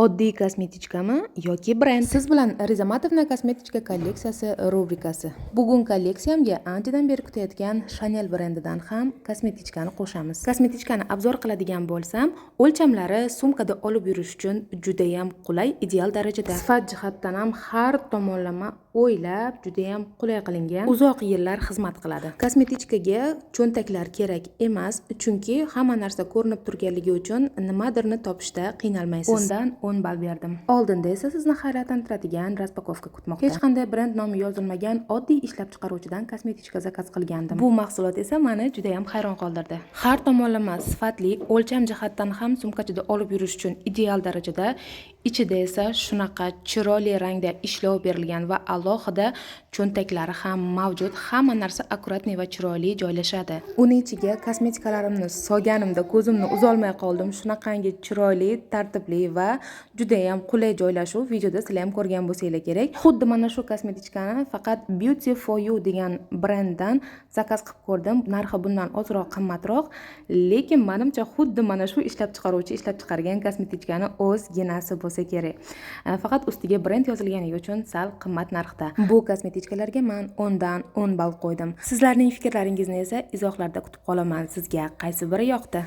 Oddiy kosmetichkami yoki brend? Siz bilan Rizamatovna kosmetichka kolleksiyasi rubrikasi. Bugun kolleksiyamga anchadan beri kutayotgan Chanel brendidan ham kosmetichkani qo'shamiz. Kosmetichkani obzor qiladigan bo'lsam, o'lchamlari sumkada olib yurish uchun juda ham qulay, ideal darajada. Sifat jihatdan ham har tomonlama o'ylab juda ham qulay qilingan, uzoq yillar xizmat qiladi. Kosmetichkaga cho'ntaklar kerak emas, chunki hamma narsa ko'rinib turganligi uchun nimadirni topishda qiynalmaysiz. O'ndan 10 ball berdim. Oldinda esa sizni hayratlantiradigan raspakovka kutmoqda. Hech qanday brend nomi yozilmagan oddiy ishlab chiqaruvchidan kosmetichka zakaz qilgandim. Bu mahsulot esa meni juda ham hayron qoldirdi. Har tomonlama sifatli, o'lcham jihatdan ham sumkachada olib yurish uchun ideal darajada, ichida esa shunaqa chiroyli rangda ishlov berilgan va alohida cho'ntaklari ham mavjud. Hamma narsa akkuratniy va chiroyli joylashadi. Uni ichiga kosmetikalarimni solganimda ko'zimni uzolmay qoldim. Shunaqangi chiroyli, tartibli va juda ham qulay joylashuv. Videoda sizlar ham ko'rgan bo'lsanglar kerak. Xuddi mana shu kosmetichkani faqat Beauty for You degan brenddan zakaz qilib ko'rdim. Narxi bundan ozroq qimmatroq, lekin menimcha xuddi mana shu ishlab chiqaruvchi ishlab chiqargan kosmetichkani o'z ginasi bo'lsa kerak. Faqat ustiga brend yozilganligi uchun sal qimmat narxda. Bu kosmetichkalarga men 10 dan 10 ball qo'ydim. Sizlarning fikrlaringizni esa izohlarda kutib qolaman. Sizga qaysi biri yoqdi?